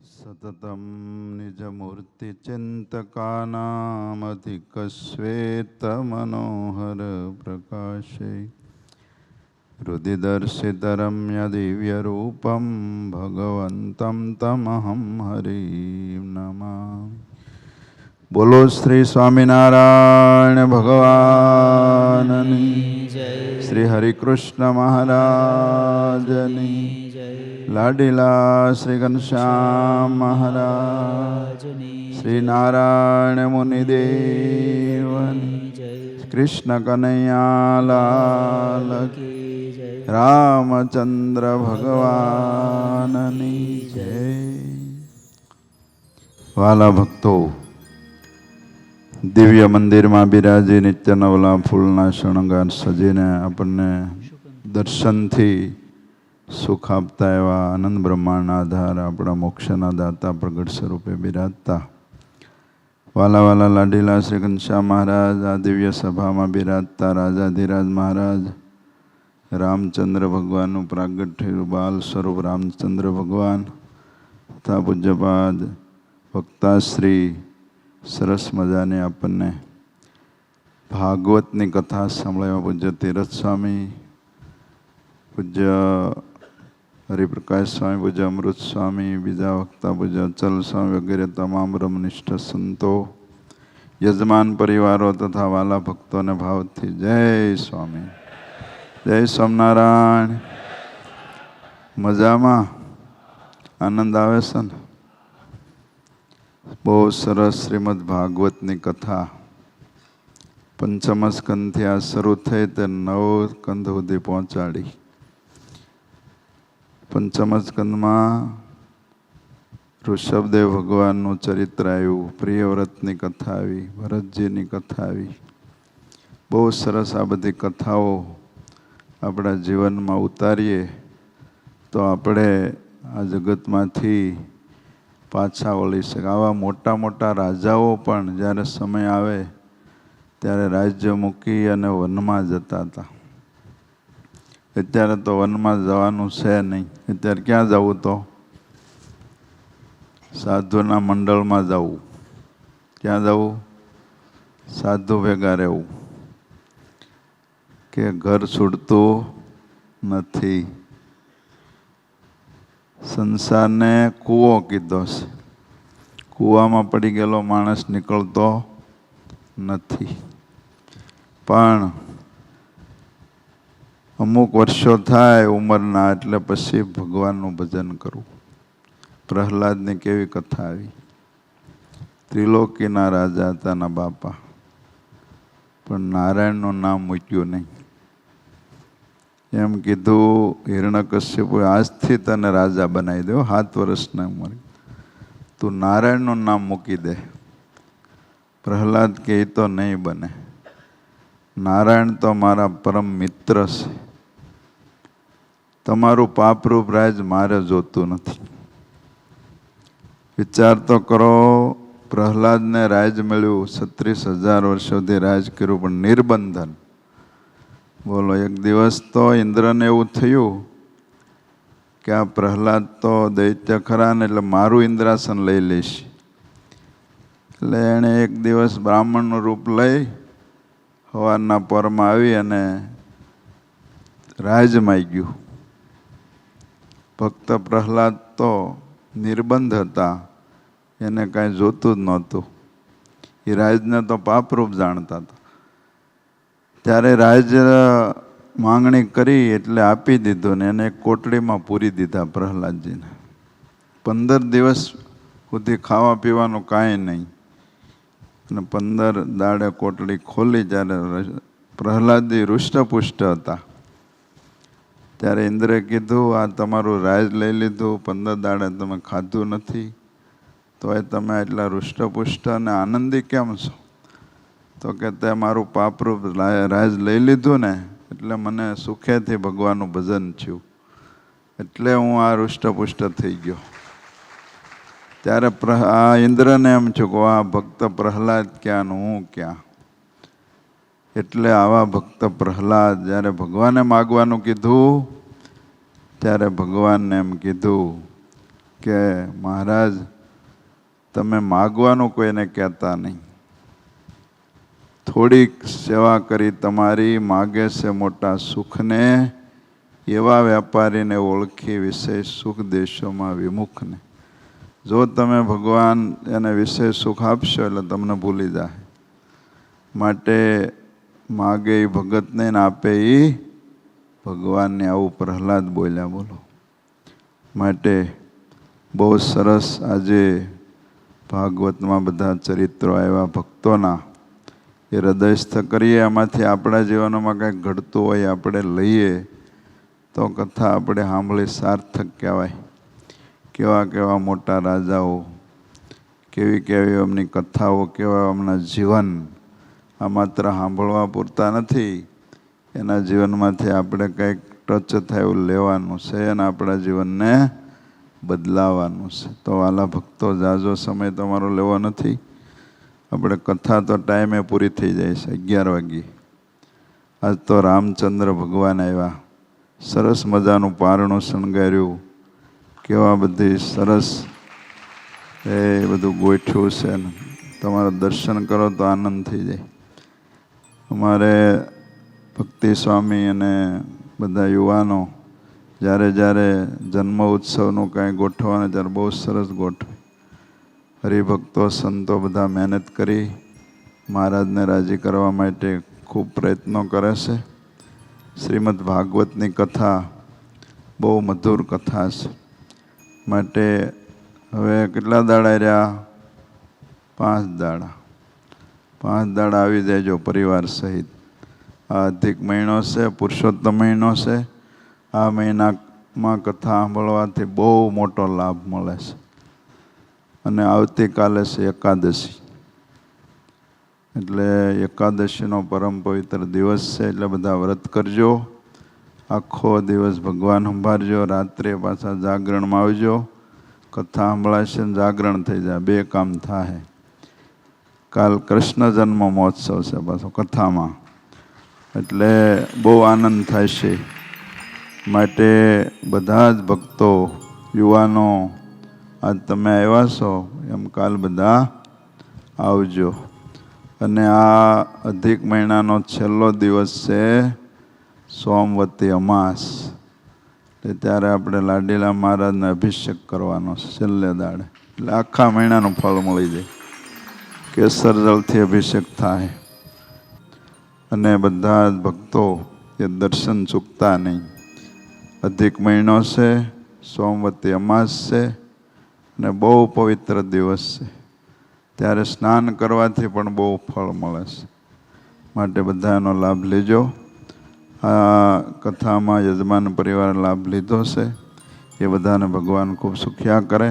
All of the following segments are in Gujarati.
સતતમ નિજમૂર્તિચિંતકાનામધિકશ્વેતમનોહર પ્રકાશે હૃદિદર્શિતરમ્ય દિવ્યરૂપમ ભગવન્तं તમહં હરિં નમામિ. બોલો શ્રી સ્વામિનારાયણ ભગવાનની જય. શ્રી હરિકૃષ્ણ મહારાજની જય. લાડીલા શ્રી ઘનશ્યામ મહારાજની, શ્રી નારાયણ મુનિદેવની જય. કૃષ્ણ કનૈયાલાલ કી જય. રામચંદ્ર ભગવાનની જય. વાલા ભક્તો, દિવ્ય મંદિરમાં બિરાજી નિત્ય નવલા ફૂલના શણગાર સજીને આપણને દર્શનથી સુખ આપતા એવા આનંદ બ્રહ્માંડના આધાર આપણા મોક્ષના દાતા પ્રગટ સ્વરૂપે બિરાજતા વાલા વાલા લાડીલા શ્રી ઘનશ્યામ મહારાજ આ દિવ્ય સભામાં બિરાજતા રાજાધિરાજ મહારાજ, રામચંદ્ર ભગવાનનું પ્રાગટ્ય થયેલું બાલ સ્વરૂપ રામચંદ્ર ભગવાન તથા પૂજ્યપાદ વક્તાશ્રી સરસ મજાની આપણને ભાગવતની કથા સાંભળવા પૂજ્ય તીરથ સ્વામી, પૂજ્ય હરિપ્રકાશ સ્વામી, પૂજ્ય અમૃત સ્વામી, બીજા વક્તા પૂજ્ય અચલ સ્વામી વગેરે તમામ બ્રહ્મનિષ્ઠ સંતો, યજમાન પરિવારો તથા વાલા ભક્તોને ભાવથી જય સ્વામી, જય સ્વામિનારાયણ. મજામાં? આનંદ આવે છે ને? બહુ સરસ શ્રીમદ ભાગવતની કથા પંચમ સ્કંધથી આ શરૂ થઈ તે 9 સ્કંધ સુધી પહોંચાડી. પંચમ સ્કંદમાં ઋષભદેવ ભગવાનનું ચરિત્ર આવ્યું, પ્રિયવ્રતની કથા આવી, ભરતજીની કથા આવી. બહુ સરસ આ બધી કથાઓ આપણા જીવનમાં ઉતારીએ તો આપણે આ જગતમાંથી પાછા વળી શકે. આવા મોટા મોટા રાજાઓ પણ જ્યારે સમય આવે ત્યારે રાજ્ય મૂકી અને વનમાં જતા હતા. અત્યારે તો વનમાં જવાનું છે નહીં. અત્યારે ક્યાં જવું? તો સાધુના મંડળમાં જવું. ક્યાં જવું? સાધુ ભેગા રહેવું. કે ઘર છૂટતું નથી. સંસારને કૂવો કીધો છે. કૂવામાં પડી ગયેલો માણસ નીકળતો નથી. પણ અમુક વર્ષો થાય ઉંમરના એટલે પછી ભગવાનનું ભજન કરવું. પ્રહલાદની કેવી કથા આવી. ત્રિલોકીના રાજા હતા ના બાપા, પણ નારાયણનું નામ મૂક્યું નહીં. એમ કીધું હિરણ્યકશ્યપુએ, આજથી તને રાજા બનાવી દો, 7 વર્ષના ઉંમરે તું નારાયણનું નામ મૂકી દે. પ્રહલાદ કહે તો નહીં બને. નારાયણ તો મારા પરમ મિત્ર છે. તમારું પાપરૂપ રાજ મારે જોતું નથી. વિચાર તો કરો, પ્રહલાદને રાજ મળ્યું, 36,000 વર્ષ સુધી રાજ કર્યું, પણ નિર્બંધન. બોલો, એક દિવસ તો ઇન્દ્રને એવું થયું કે આ પ્રહલાદ તો દૈત્ય ખરા ને, એટલે મારું ઇન્દ્રાસન લઈ લઈશ. એટલે એણે એક દિવસ બ્રાહ્મણનું રૂપ લઈ સવારના પરમાં આવી અને રાજ માગ્યું. ભક્ત પ્રહલાદ તો નિર્બંધ હતા, એને કાંઈ જોતું જ નહોતું. એ રાજને તો પાપરૂપ જાણતા હતા. ત્યારે રાજ માંગણી કરી એટલે આપી દીધું ને એને એક કોટડીમાં પૂરી દીધા પ્રહલાદજીને. 15 દિવસ સુધી ખાવા પીવાનું કાંઈ નહીં. અને 15 દાડે કોટડી ખોલી. જ્યારે પ્રહલાદજી હૃષ્ટપુષ્ટ હતા ત્યારે ઇન્દ્રે કીધું, આ તમારું રાજ લઈ લીધું, 15 દાડે તમે ખાધું નથી, તો એ તમે એટલા હૃષ્ટપુષ્ટ અને આનંદી કેમ છો? તો કે તે મારું પાપરૂપ રાજ લઈ લીધું ને, એટલે મને સુખેથી ભગવાનનું ભજન થયું, એટલે હું આ હૃષ્ટપુષ્ટ થઈ ગયો. ત્યારે આ ઇન્દ્રને એમ છું કે આ ભક્ત પ્રહલાદ ક્યાં ને હું ક્યાં. એટલે આવા ભક્ત પ્રહલાદ જ્યારે ભગવાને માગવાનું કીધું ત્યારે ભગવાનને એમ કીધું કે મહારાજ તમે માગવાનું કોઈને કહેતા નહીં, થોડીક સેવા કરી તમારી, માગે છે મોટા સુખને, એવા વેપારીને ઓળખી વિષય સુખ દેશોમાં વિમુખને. જો તમે ભગવાન એને વિષય સુખ આપશો એટલે તમને ભૂલી જાય. માટે માગે એ ભગતને ને આપે એ ભગવાનને, આવું પ્રહલાદ બોલ્યા. બોલો. માટે બહુ સરસ આજે ભાગવતમાં બધા ચરિત્રો આવ્યા ભક્તોના, એ હૃદયસ્થ કરીએ. એમાંથી આપણા જીવનમાં કંઈક ઘડતું હોય આપણે લઈએ તો કથા આપણે સાંભળી સાર્થક કહેવાય. કેવા કેવા મોટા રાજાઓ, કેવી કેવી એમની કથાઓ, કેવા એમના જીવન આ માત્ર સાંભળવા પૂરતા નથી, એના જીવનમાંથી આપણે કંઈક ટચ થાય એવું લેવાનું છે અને આપણા જીવનને બદલાવાનું છે. તો વાલા ભક્તો, જાજો સમય તમારો લેવો નથી. આપણે કથા તો ટાઈમે પૂરી થઈ જાય છે, 11 વાગ્યે. આજ તો રામચંદ્ર ભગવાન આવ્યા, સરસ મજાનું પારણું શણગાર્યું, કેવા બધી સરસ એ બધું ગોઠ્યું છે ને તમારે દર્શન કરો તો આનંદ થઈ જાય. અમારે ભક્તિ સ્વામી અને બધા યુવાનો જ્યારે જ્યારે જન્મ ઉત્સવનું કાંઈ ગોઠવવાનું ત્યારે બહુ સરસ ગોઠવે. હરિભક્તો સંતો બધા મહેનત કરી મહારાજને રાજી કરવા માટે ખૂબ પ્રયત્નો કરે છે. શ્રીમદ ભાગવતની કથા બહુ મધુર કથા છે. માટે હવે કેટલા દાડા રહ્યા? 5 દાડા. 5 દાડા આવી જાયજો પરિવાર સહિત. આ અધિક મહિનો છે, પુરુષોત્તમ મહિનો છે. આ મહિનામાં કથા સાંભળવાથી બહુ મોટો લાભ મળે છે. અને આવતીકાલે છે એકાદશી, એટલે એકાદશીનો પરમ પવિત્ર દિવસ છે. એટલે બધા વ્રત કરજો, આખો દિવસ ભગવાન સંભાળજો, રાત્રે પાછા જાગરણમાં આવજો. કથા સંભળાશે ને જાગરણ થઈ જાય, 2 કામ થાય. કાલ કૃષ્ણ જન્મ મહોત્સવ છે પાછો કથામાં, એટલે બહુ આનંદ થાય છે. માટે બધા જ ભક્તો, યુવાનો, આજ તમે આવ્યા છો એમ કાલ બધા આવજો. અને આ અધિક મહિનાનો છેલ્લો દિવસ છે સોમવતી અમાસ, ત્યારે આપણે લાડીલા મહારાજને અભિષેક કરવાનો છે છેલ્લે દાડે. એટલે આખા મહિનાનું ફળ મળી જાય. કેસર જળથી અભિષેક થાય. અને બધા જ ભક્તો એ દર્શન ચૂકતા નહીં. અધિક મહિનો છે, સોમવતી અમાસ છે અને બહુ પવિત્ર દિવસ છે. ત્યારે સ્નાન કરવાથી પણ બહુ ફળ મળે છે. માટે બધાનો લાભ લેજો. આ કથામાં યજમાન પરિવાર લાભ લીધો છે, એ બધાને ભગવાન ખૂબ સુખ્યા કરે,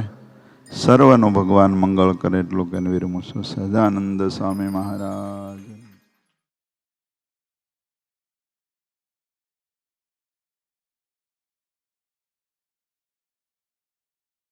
સર્વનું ભગવાન મંગળ કરે, એટલું કહીને વિરમું છું. સહજાનંદ સ્વામી મહારાજ.